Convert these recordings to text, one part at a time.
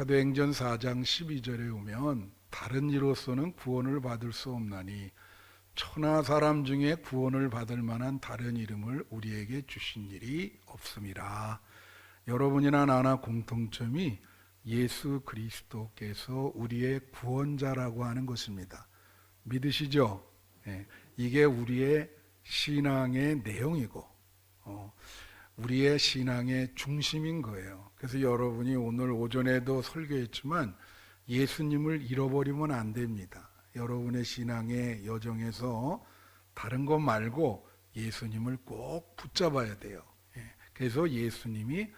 사도행전 4장 12절에 보면 다른 이로서는 구원을 받을 수 없나니 천하 사람 중에 구원을 받을 만한 다른 이름을 우리에게 주신 일이 없음이라. 여러분이나 나나 공통점이 예수 그리스도께서 우리의 구원자라고 하는 것입니다. 믿으시죠? 이게 우리의 신앙의 내용이고 우리의 신앙의 중심인 거예요. 그래서 여러분이 오늘 오전에도 설교했지만 예수님을 잃어버리면 안 됩니다. 여러분의 신앙의 여정에서 다른 것 말고 예수님을 꼭 붙잡아야 돼요. 그래서 예수님이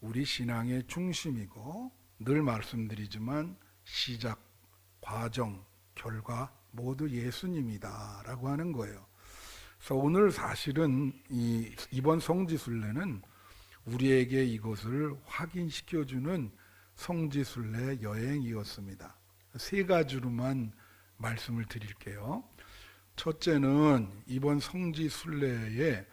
우리 신앙의 중심이고, 늘 말씀드리지만 시작, 과정, 결과 모두 예수님이다 라고 하는 거예요. 그래서 오늘 사실은 이번 성지순례는 우리에게 이것을 확인시켜주는 성지순례 여행이었습니다. 세 가지로만 말씀을 드릴게요. 첫째는 이번 성지순례에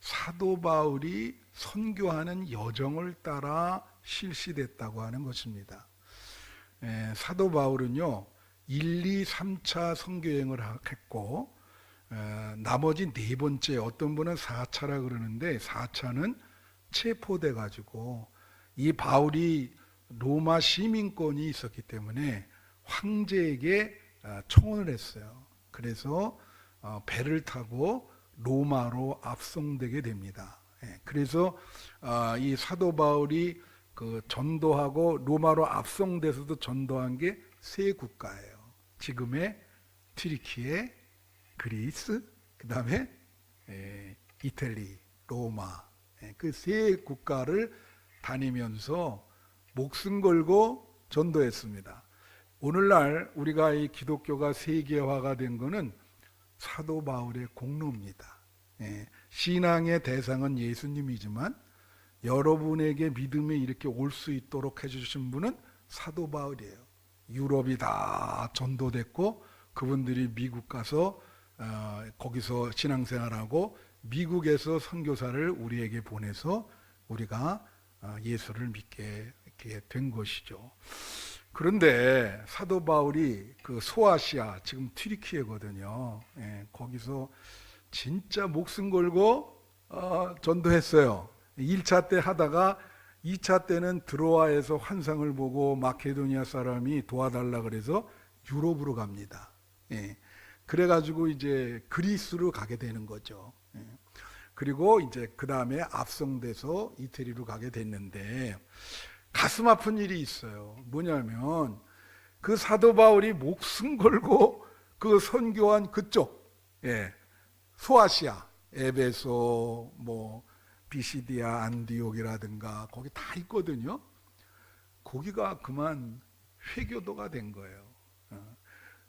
사도 바울이 선교하는 여정을 따라 실시됐다고 하는 것입니다. 사도 바울은요 1, 2, 3차 선교여행을 했고, 나머지 네 번째, 어떤 분은 4차라 그러는데 4차는 체포돼 가지고, 이 바울이 로마 시민권이 있었기 때문에 황제에게 청혼을 했어요. 그래서 배를 타고 로마로 압송되게 됩니다. 그래서 이 사도 바울이 그 전도하고 로마로 압송돼서도 전도한 게 세 국가예요. 지금의 튀르키예, 그리스, 그 다음에 이탈리, 로마, 그 세 국가를 다니면서 목숨 걸고 전도했습니다. 오늘날 우리가 이 기독교가 세계화가 된 것은 사도 바울의 공로입니다. 신앙의 대상은 예수님이지만 여러분에게 믿음이 이렇게 올 수 있도록 해주신 분은 사도 바울이에요. 유럽이 다 전도됐고, 그분들이 미국 가서 거기서 신앙생활하고 미국에서 선교사를 우리에게 보내서 우리가 예수를 믿게 된 것이죠. 그런데 사도 바울이 그 소아시아, 지금 튀르키예거든요. 거기서 진짜 목숨 걸고 전도했어요. 1차 때 하다가 2차 때는 드로아에서 환상을 보고 마케도니아 사람이 도와달라 그래서 유럽으로 갑니다. 그래가지고 이제 그리스로 가게 되는 거죠. 그리고 이제 그 다음에 압송돼서 이태리로 가게 됐는데, 가슴 아픈 일이 있어요. 뭐냐면 그 사도 바울이 목숨 걸고 그 선교한 그쪽, 소아시아, 에베소, 비시디아, 안디옥이라든가 거기 다 있거든요. 거기가 그만 회교도가 된 거예요.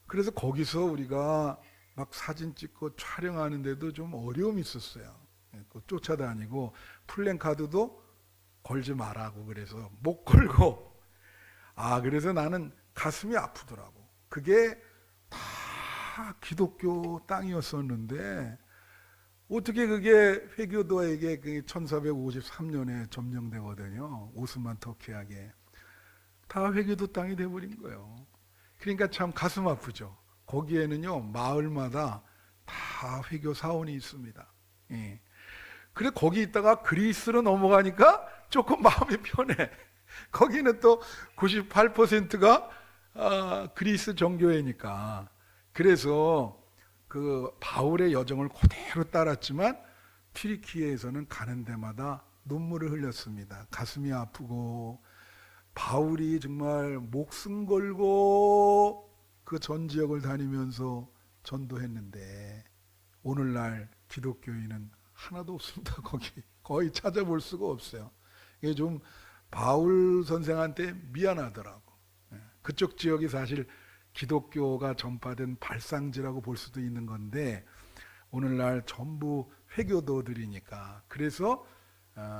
그래서 거기서 우리가 막 사진 찍고 촬영하는데도 좀 어려움이 있었어요. 쫓아다니고 플랜카드도 걸지 말라고 그래서 못 걸고, 그래서 나는 가슴이 아프더라고. 그게 다 기독교 땅이었었는데 어떻게 그게 회교도에게 1453년에 점령되거든요. 오스만 터키에게 다 회교도 땅이 돼버린 거예요. 그러니까 참 가슴 아프죠. 거기에는요 마을마다 다 회교 사원이 있습니다. 그래 거기 있다가 그리스로 넘어가니까 조금 마음이 편해. 거기는 또 98%가 그리스 정교회니까. 그래서 그 바울의 여정을 그대로 따랐지만 튀르키예에서는 가는 데마다 눈물을 흘렸습니다. 가슴이 아프고, 바울이 정말 목숨 걸고 그 전 지역을 다니면서 전도했는데 오늘날 기독교인은 하나도 없습니다. 거기 거의 찾아볼 수가 없어요. 이게 좀 바울 선생한테 미안하더라고. 그쪽 지역이 사실 기독교가 전파된 발상지라고 볼 수도 있는 건데 오늘날 전부 회교도들이니까, 그래서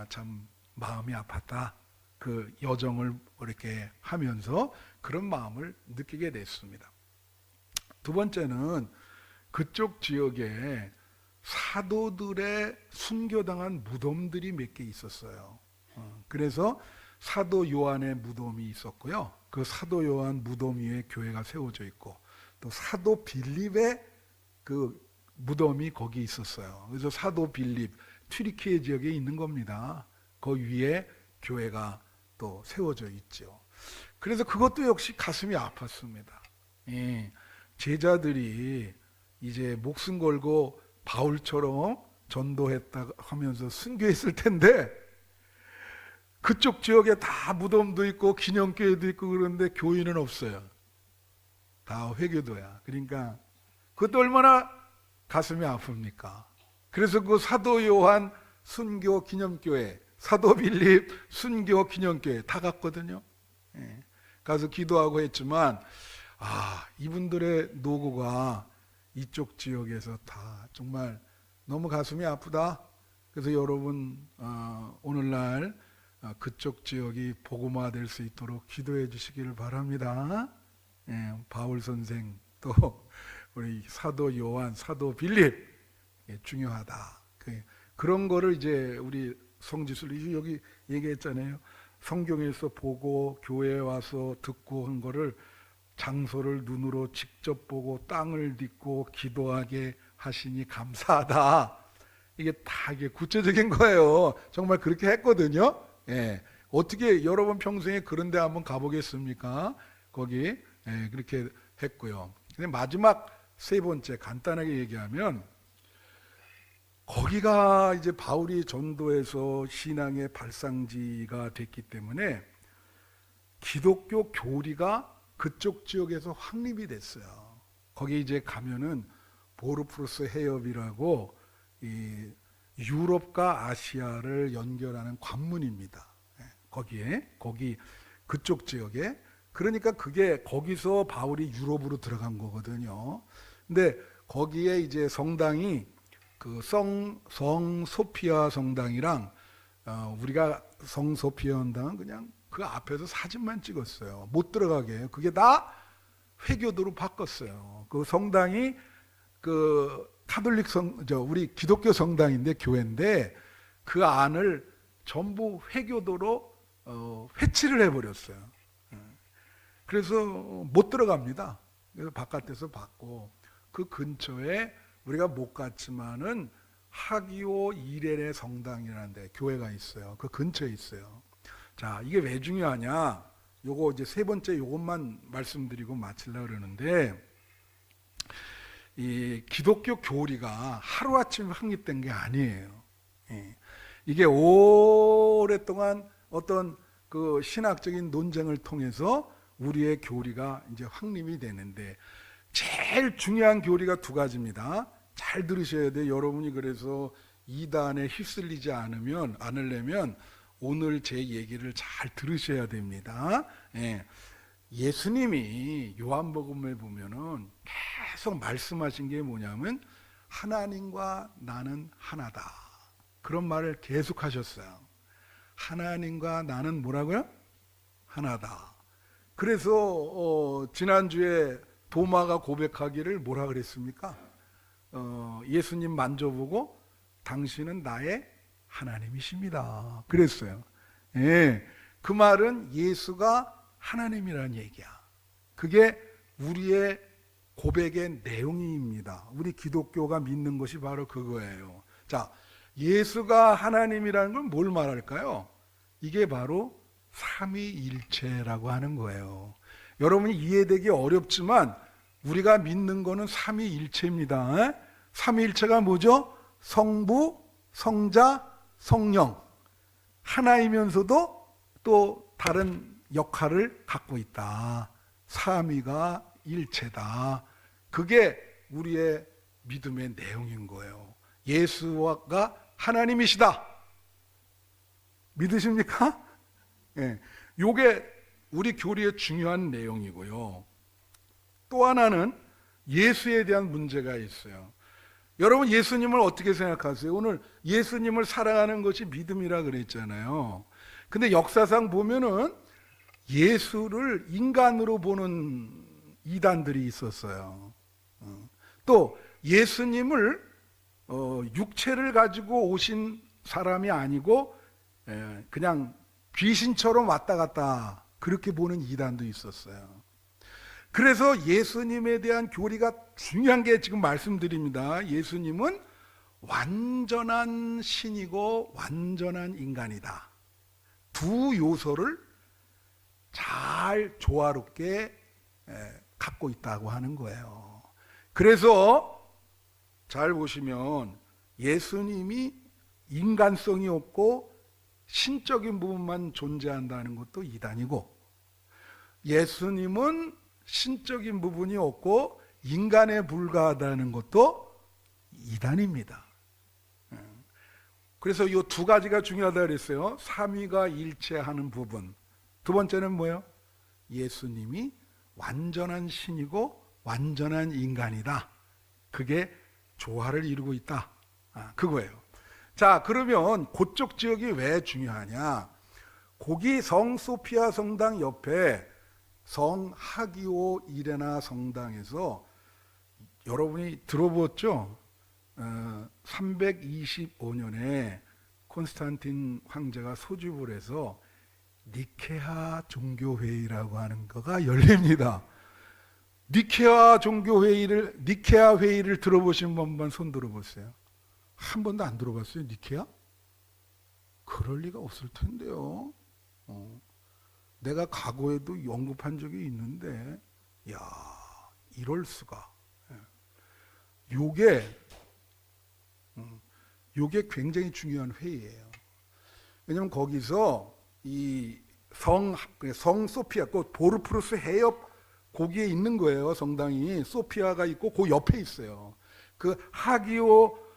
참 마음이 아팠다. 그 여정을 이렇게 하면서 그런 마음을 느끼게 됐습니다. 두 번째는 그쪽 지역에 사도들의 순교당한 무덤들이 몇 개 있었어요. 그래서 사도 요한의 무덤이 있었고요. 그 사도 요한 무덤 위에 교회가 세워져 있고 또 사도 빌립의 그 무덤이 거기 있었어요. 그래서 사도 빌립 튀르키예 지역에 있는 겁니다. 그 위에 교회가 또 세워져 있죠. 그래서 그것도 역시 가슴이 아팠습니다. 예, 제자들이 이제 목숨 걸고 바울처럼 전도했다 하면서 순교했을 텐데 그쪽 지역에 다 무덤도 있고 기념교회도 있고 그런데 교인은 없어요. 다 회교도야. 그러니까 그것도 얼마나 가슴이 아픕니까? 그래서 그 사도 요한 순교 기념교회, 사도 빌립 순교 기념교회 다 갔거든요. 예. 가서 기도하고 했지만 이분들의 노고가 이쪽 지역에서 다 정말 너무 가슴이 아프다. 그래서 여러분 오늘날 그쪽 지역이 복음화될 수 있도록 기도해 주시기를 바랍니다. 예, 바울 선생 또 우리 사도 요한, 사도 빌립 중요하다. 그런 거를 이제 우리 성지순 여기 얘기했잖아요. 성경에서 보고 교회에 와서 듣고 한 거를 장소를 눈으로 직접 보고 땅을 딛고 기도하게 하시니 감사하다. 이게 다 이게 구체적인 거예요. 정말 그렇게 했거든요. 예. 어떻게 여러분 평생에 그런 데 한번 가보겠습니까? 거기 그렇게 했고요. 근데 마지막 세 번째 간단하게 얘기하면 거기가 이제 바울이 전도해서 신앙의 발상지가 됐기 때문에 기독교 교리가 그쪽 지역에서 확립이 됐어요. 거기 이제 가면은 보르프루스 해협이라고 이 유럽과 아시아를 연결하는 관문입니다. 거기 그쪽 지역에. 그러니까 그게 거기서 바울이 유럽으로 들어간 거거든요. 근데 거기에 이제 성당이 그 성 소피아 성당이랑 우리가 성 소피아 성당은 그냥 그 앞에서 사진만 찍었어요. 못 들어가게 해요. 그게 다 회교도로 바꿨어요. 그 성당이 그 카톨릭 우리 기독교 성당인데 교회인데 그 안을 전부 회교도로 회치를 해버렸어요. 그래서 못 들어갑니다. 그래서 바깥에서 받고 그 근처에 우리가 못 갔지만은 하기오 이레네 성당이라는 데 교회가 있어요. 그 근처에 있어요. 자, 이게 왜 중요하냐? 요거 이제 세 번째 요것만 말씀드리고 마치려고 그러는데 이 기독교 교리가 하루아침에 확립된 게 아니에요. 이게 오랫동안 어떤 그 신학적인 논쟁을 통해서 우리의 교리가 이제 확립이 되는데 제일 중요한 교리가 두 가지입니다. 잘 들으셔야 돼요. 여러분이 그래서 이단에 휩쓸리지 않으려면 오늘 제 얘기를 잘 들으셔야 됩니다. 예수님이 요한복음에 보면은 계속 말씀하신 게 뭐냐면 하나님과 나는 하나다. 그런 말을 계속 하셨어요. 하나님과 나는 뭐라고요? 하나다. 그래서 지난주에 도마가 고백하기를 뭐라 그랬습니까? 예수님 만져보고 당신은 나의 하나님이십니다. 그랬어요. 예, 그 말은 예수가 하나님이라는 얘기야. 그게 우리의 고백의 내용입니다. 우리 기독교가 믿는 것이 바로 그거예요. 자, 예수가 하나님이라는 건 뭘 말할까요? 이게 바로 삼위일체라고 하는 거예요. 여러분이 이해되기 어렵지만 우리가 믿는 거는 삼위일체입니다. 삼위일체가 뭐죠? 성부, 성자, 성령. 하나이면서도 또 다른 역할을 갖고 있다. 삼위가 일체다. 그게 우리의 믿음의 내용인 거예요. 예수가 하나님이시다. 믿으십니까? 예. 요게 우리 교리의 중요한 내용이고요. 또 하나는 예수에 대한 문제가 있어요. 여러분 예수님을 어떻게 생각하세요? 오늘 예수님을 사랑하는 것이 믿음이라 그랬잖아요. 근데 역사상 보면은 예수를 인간으로 보는 이단들이 있었어요. 또 예수님을 육체를 가지고 오신 사람이 아니고 그냥 귀신처럼 왔다 갔다 그렇게 보는 이단도 있었어요. 그래서 예수님에 대한 교리가 중요한 게 지금 말씀드립니다. 예수님은 완전한 신이고 완전한 인간이다. 두 요소를 잘 조화롭게 갖고 있다고 하는 거예요. 그래서 잘 보시면 예수님이 인간성이 없고 신적인 부분만 존재한다는 것도 이단이고, 예수님은 신적인 부분이 없고 인간에 불과하다는 것도 이단입니다. 그래서 이 두 가지가 중요하다 그랬어요. 삼위가 일체하는 부분. 두 번째는 뭐예요? 예수님이 완전한 신이고 완전한 인간이다. 그게 조화를 이루고 있다. 그거예요. 자, 그러면 그쪽 지역이 왜 중요하냐? 거기 성 소피아 성당 옆에 성 하기오 이레나 성당에서 여러분이 들어보셨죠? 325년에 콘스탄틴 황제가 소집을 해서 니케아 종교회의라고 하는 거가 열립니다. 니케아 회의를 들어보신 분만 손 들어보세요. 한 번도 안 들어봤어요, 니케아? 그럴 리가 없을 텐데요. 내가 과거에도 언급한 적이 있는데, 야, 이럴 수가. 요게 굉장히 중요한 회의예요. 왜냐하면 거기서 이 성 소피아, 그 보르프루스 해협 거기에 있는 거예요. 성당이 소피아가 있고 그 옆에 있어요. 그 하기오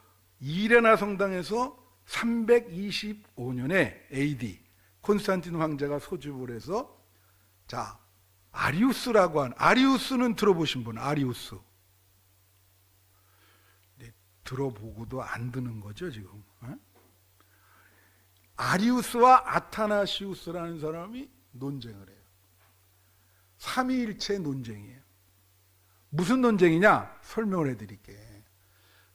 이레나 성당에서 325년에 AD 콘스탄틴 황제가 소집을 해서, 자, 아리우스라고 하는, 아리우스는 들어보신 분? 아리우스. 네, 들어보고도 안 드는 거죠 지금. 아리우스와 아타나시우스라는 사람이 논쟁을 해요. 삼위일체 논쟁이에요. 무슨 논쟁이냐? 설명을 해드릴게.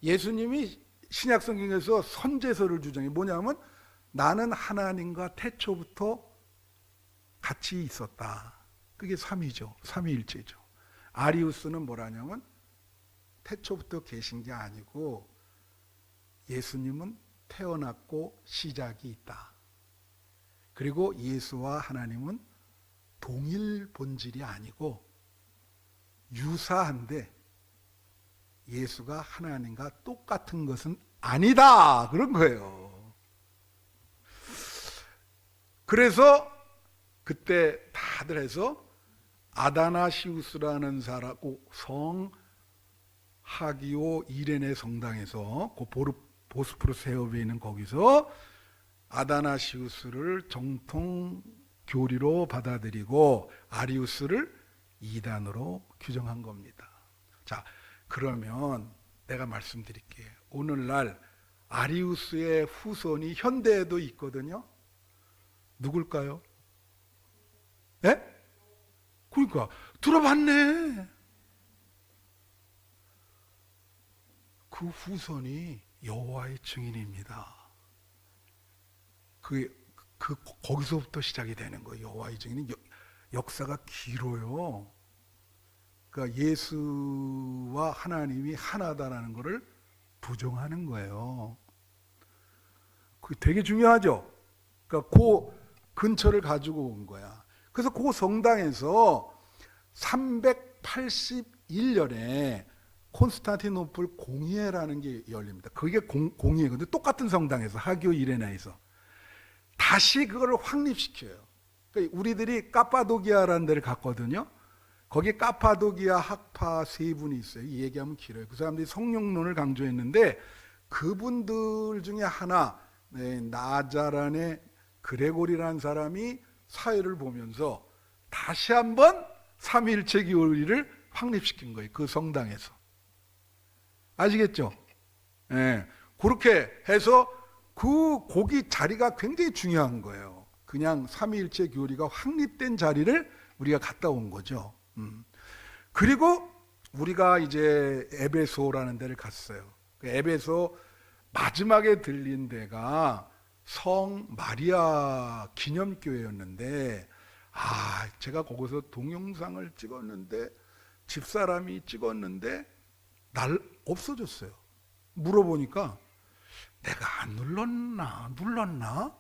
예수님이 신약성경에서 선제설을 주장해. 뭐냐면 나는 하나님과 태초부터 같이 있었다. 그게 삼위죠. 삼위일체죠. 아리우스는 뭐라냐면 태초부터 계신 게 아니고 예수님은 태어났고 시작이 있다. 그리고 예수와 하나님은 동일 본질이 아니고 유사한데 예수가 하나님과 똑같은 것은 아니다. 그런 거예요. 그래서 그때 다들 해서 아다나시우스라는 사람, 성 하기오 이레네 성당에서 그 보스포러스 해협에 있는 거기서 아다나시우스를 정통 교리로 받아들이고 아리우스를 이단으로 규정한 겁니다. 자, 그러면 내가 말씀드릴게요. 오늘날 아리우스의 후손이 현대에도 있거든요. 누굴까요? 예? 그러니까 들어봤네. 그 후손이 여호와의 증인입니다. 거기서부터 시작이 되는 거예요. 여호와의 증인은 역사가 길어요. 그러니까 예수와 하나님이 하나다라는 것을 부정하는 거예요. 그게 되게 중요하죠. 그러니까 그 근처를 가지고 온 거야. 그래서 그 성당에서 381년에 콘스탄티노플 공의회라는 게 열립니다. 그게 공의회거든요. 똑같은 성당에서 하기오 이레나에서 다시 그걸 확립시켜요. 그러니까 우리들이 카파도기아라는 데를 갔거든요. 거기 카파도기아 학파 세 분이 있어요. 이 얘기하면 길어요. 그 사람들이 성령론을 강조했는데 그분들 중에 하나, 나자란의 그레고리라는 사람이 사회를 보면서 다시 한번 삼위일체 교리를 확립시킨 거예요. 그 성당에서. 아시겠죠? 예. 그렇게 해서 거기 자리가 굉장히 중요한 거예요. 그냥 삼위일체 교리가 확립된 자리를 우리가 갔다 온 거죠. 그리고 우리가 이제 에베소라는 데를 갔어요. 그 에베소 마지막에 들린 데가 성 마리아 기념교회였는데, 제가 거기서 동영상을 찍었는데, 집사람이 찍었는데, 없어졌어요. 물어보니까, 내가 안 눌렀나?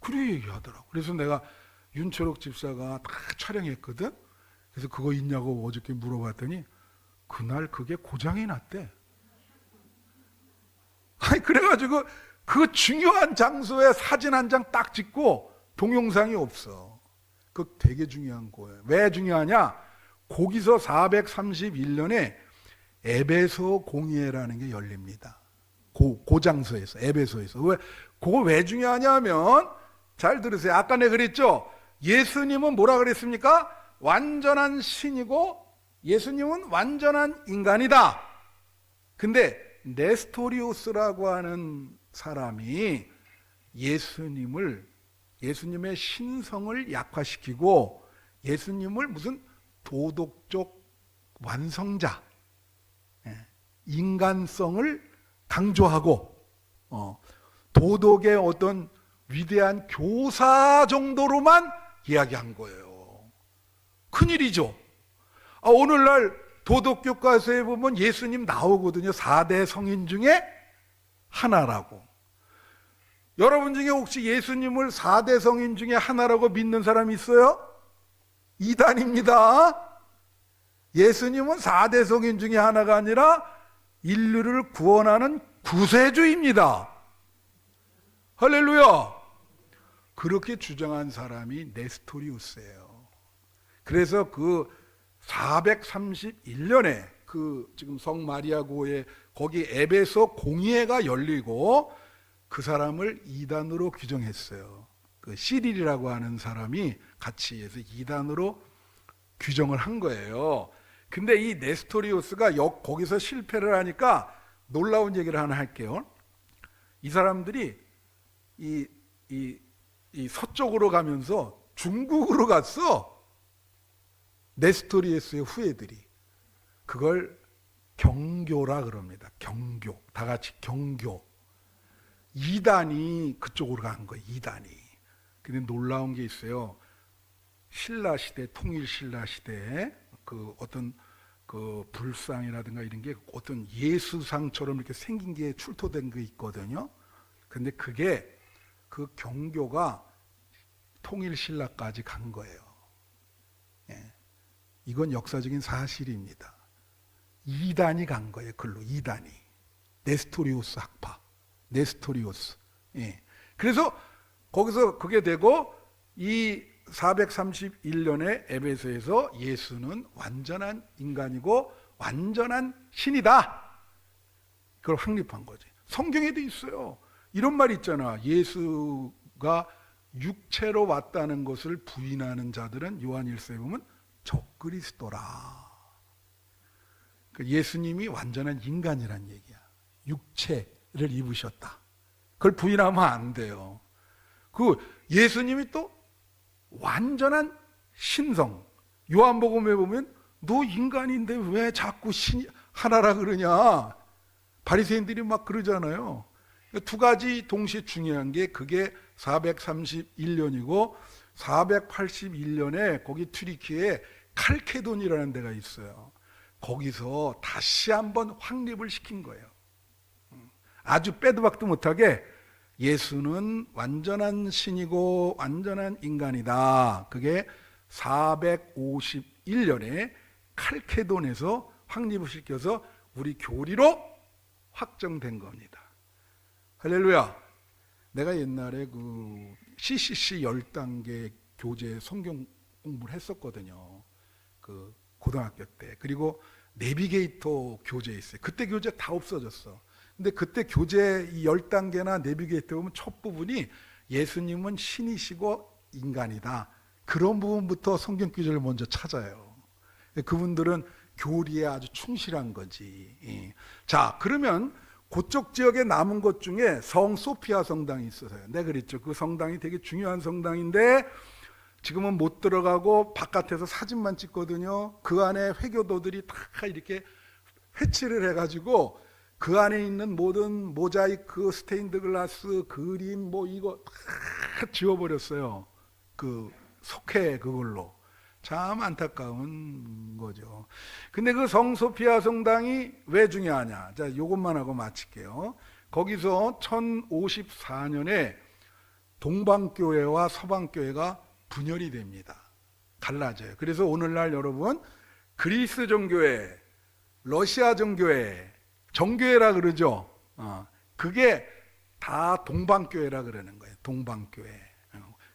그래 얘기하더라고. 그래서 내가 윤철옥 집사가 다 촬영했거든. 그래서 그거 있냐고 어저께 물어봤더니 그날 그게 고장이 났대. 그래가지고 그 중요한 장소에 사진 한 장 딱 찍고 동영상이 없어. 그거 되게 중요한 거예요. 왜 중요하냐? 거기서 431년에 에베소 공의회라는 게 열립니다. 그 장소에서, 에베소에서. 그거 왜 중요하냐면, 잘 들으세요. 아까 내가 그랬죠? 예수님은 뭐라 그랬습니까? 완전한 신이고 예수님은 완전한 인간이다. 근데 네스토리우스라고 하는 사람이 예수님의 신성을 약화시키고 예수님을 무슨 도덕적 완성자, 인간성을 강조하고 도덕의 어떤 위대한 교사 정도로만 이야기한 거예요. 큰일이죠. 오늘날 도덕교과서에 보면 예수님 나오거든요. 4대 성인 중에 하나라고. 여러분 중에 혹시 예수님을 4대 성인 중에 하나라고 믿는 사람이 있어요? 이단입니다. 예수님은 4대 성인 중에 하나가 아니라 인류를 구원하는 구세주입니다. 할렐루야. 그렇게 주장한 사람이 네스토리우스예요. 그래서 그 431년에 그 지금 성 마리아고에 거기 에베소 공의회가 열리고 그 사람을 이단으로 규정했어요. 그 시릴이라고 하는 사람이 같이 해서 이단으로 규정을 한 거예요. 근데 이 네스토리우스가 거기서 실패를 하니까 놀라운 얘기를 하나 할게요. 이 사람들이 이 서쪽으로 가면서 중국으로 갔어. 네스토리우스의 후예들이. 그걸 경교라 그럽니다. 경교. 다 같이 경교. 이단이 그쪽으로 간 거예요. 이단이. 근데 놀라운 게 있어요. 신라 시대, 통일 신라 시대에 그 어떤 그 불상이라든가 이런 게 어떤 예수상처럼 이렇게 생긴 게 출토된 게 있거든요. 근데 그게 그 경교가 통일 신라까지 간 거예요. 이건 역사적인 사실입니다. 이단이 간 거예요. 글로 이단이. 네스토리우스 학파. 네스토리우스. 그래서 거기서 그게 되고 이 431년에 에베소에서 예수는 완전한 인간이고 완전한 신이다. 그걸 확립한 거지. 성경에도 있어요. 이런 말 있잖아. 예수가 육체로 왔다는 것을 부인하는 자들은 요한 1서에 보면 적그리스도라. 예수님이 완전한 인간이란 얘기야. 육체를 입으셨다. 그걸 부인하면 안 돼요. 그 예수님이 또 완전한 신성. 요한복음에 보면 너 인간인데 왜 자꾸 신 하나라 그러냐. 바리새인들이 막 그러잖아요. 두 가지 동시에 중요한 게 그게 431년이고 481년에 거기 튀르키에 칼케돈이라는 데가 있어요. 거기서 다시 한번 확립을 시킨 거예요. 아주 빼도 박도 못하게 예수는 완전한 신이고 완전한 인간이다. 그게 451년에 칼케돈에서 확립을 시켜서 우리 교리로 확정된 겁니다. 할렐루야. 내가 옛날에 그 CCC 10단계 교재 성경 공부를 했었거든요. 그 고등학교 때. 그리고 내비게이터 교재 있어요. 그때 교재 다 없어졌어. 근데 그때 교재 이 10단계나 내비게이터 보면 첫 부분이 예수님은 신이시고 인간이다. 그런 부분부터 성경 구절을 먼저 찾아요. 그분들은 교리에 아주 충실한 거지. 자, 그러면 그쪽 지역에 남은 것 중에 성 소피아 성당이 있어서요. 내가 그랬죠. 그 성당이 되게 중요한 성당인데 지금은 못 들어가고 바깥에서 사진만 찍거든요. 그 안에 회교도들이 다 이렇게 회치를 해가지고 그 안에 있는 모든 모자이크, 스테인드 글라스, 그림 뭐 이거 다 지워버렸어요. 그 석회 그걸로. 참 안타까운 거죠. 근데 그 성소피아 성당이 왜 중요하냐? 자, 요것만 하고 마칠게요. 거기서 1054년에 동방교회와 서방교회가 분열이 됩니다. 갈라져요. 그래서 오늘날 여러분 그리스 정교회, 러시아 정교회, 정교회라 그러죠. 그게 다 동방교회라 그러는 거예요. 동방교회.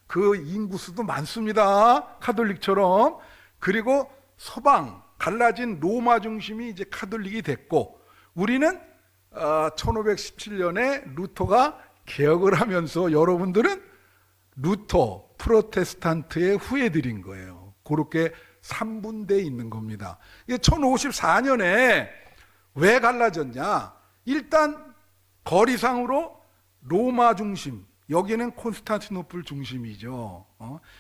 그 인구수도 많습니다. 카톨릭처럼. 그리고 서방 갈라진 로마 중심이 이제 카톨릭이 됐고, 우리는 1517년에 루터가 개혁을 하면서 여러분들은 루터 프로테스탄트의 후예들인 거예요. 그렇게 3분대 있는 겁니다. 1054년에 왜 갈라졌냐? 일단 거리상으로 로마 중심, 여기는 콘스탄티노플 중심이죠.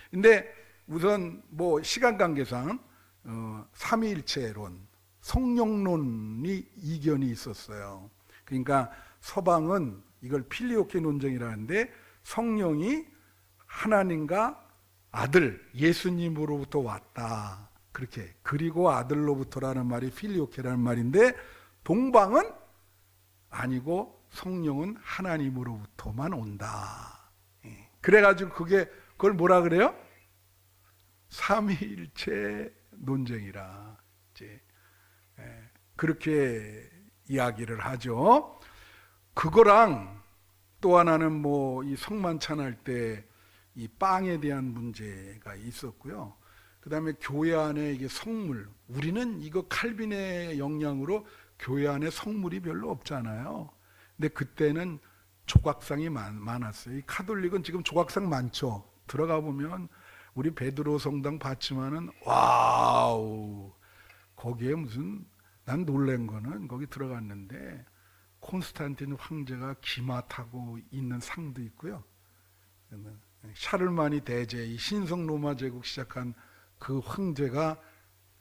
근데 우선 뭐 시간 관계상 삼위일체론, 성령론이 이견이 있었어요. 그러니까 서방은 이걸 필리오케 논쟁이라는데, 성령이 하나님과 아들 예수님으로부터 왔다, 그렇게. 그리고 아들로부터라는 말이 필리오케라는 말인데, 동방은 아니고 성령은 하나님으로부터만 온다. 그래가지고 그걸 뭐라 그래요? 삼위일체 논쟁이라 이제 그렇게 이야기를 하죠. 그거랑 또 하나는 뭐 이 성만찬할 때 이 빵에 대한 문제가 있었고요. 그 다음에 교회 안에 이게 성물, 우리는 이거 칼빈의 영향으로 교회 안에 성물이 별로 없잖아요. 근데 그때는 조각상이 많았어요. 이 카톨릭은 지금 조각상 많죠. 들어가 보면 우리 베드로 성당 봤지만은 와우, 거기에 무슨, 난 놀란 거는 거기 들어갔는데 콘스탄틴 황제가 기마 타고 있는 상도 있고요. 샤를마니 대제, 이 신성 로마 제국 시작한 그 황제가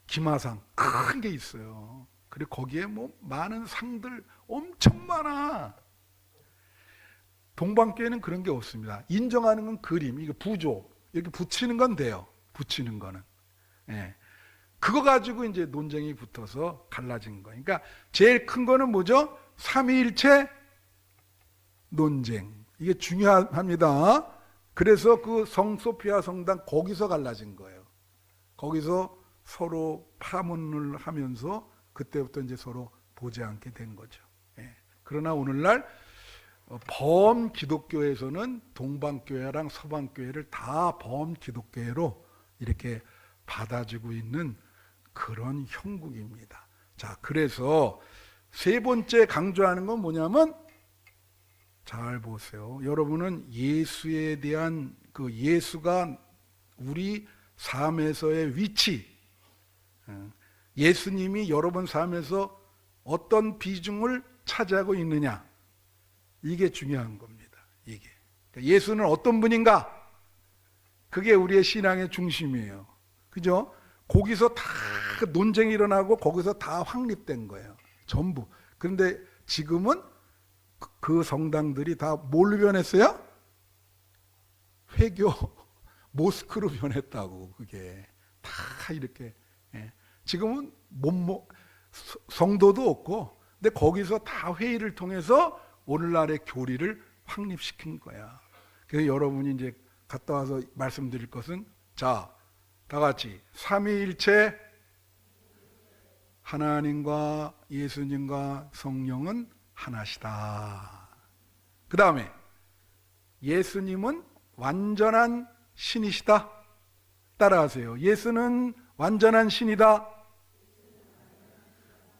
기마상 큰 게 있어요. 그리고 거기에 뭐 많은 상들 엄청 많아. 동방교회는 그런 게 없습니다. 인정하는 건 그림, 이거 부조, 이렇게 붙이는 건 돼요. 붙이는 거는. 예. 그거 가지고 이제 논쟁이 붙어서 갈라진 거예요. 그러니까 제일 큰 거는 뭐죠? 삼위일체 논쟁. 이게 중요합니다. 그래서 그 성소피아 성당 거기서 갈라진 거예요. 거기서 서로 파문을 하면서 그때부터 이제 서로 보지 않게 된 거죠. 예. 그러나 오늘날 범기독교에서는 동방교회랑 서방교회를 다 범기독교회로 이렇게 받아주고 있는 그런 형국입니다. 자, 그래서 세 번째 강조하는 건 뭐냐면, 잘 보세요. 여러분은 예수에 대한 그 예수가 우리 삶에서의 위치, 예수님이 여러분 삶에서 어떤 비중을 차지하고 있느냐, 이게 중요한 겁니다. 이게 예수는 어떤 분인가, 그게 우리의 신앙의 중심이에요. 그죠? 거기서 다 논쟁이 일어나고 거기서 다 확립된 거예요. 전부. 그런데 지금은 그 성당들이 다 뭘로 변했어요? 회교 모스크로 변했다고. 그게 다 이렇게. 지금은 성도도 없고, 근데 거기서 다 회의를 통해서 오늘날의 교리를 확립시킨 거야. 그래서 여러분이 이제 갔다 와서 말씀드릴 것은, 자, 다 같이 삼위일체 하나님과 예수님과 성령은 하나시다. 그 다음에 예수님은 완전한 신이시다. 따라하세요. 예수는 완전한 신이다.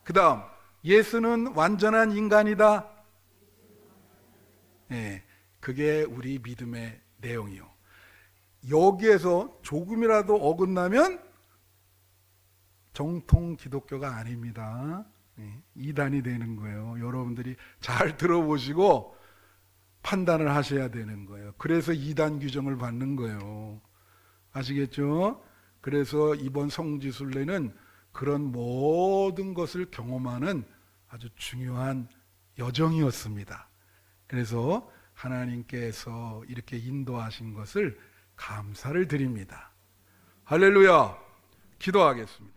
그 다음, 예수는 완전한 인간이다. 네, 그게 우리 믿음의 내용이요. 여기에서 조금이라도 어긋나면 정통 기독교가 아닙니다. 이단이 되는 거예요. 여러분들이 잘 들어보시고 판단을 하셔야 되는 거예요. 그래서 이단 규정을 받는 거예요. 아시겠죠? 그래서 이번 성지순례는 그런 모든 것을 경험하는 아주 중요한 여정이었습니다. 그래서 하나님께서 이렇게 인도하신 것을 감사를 드립니다. 할렐루야. 기도하겠습니다.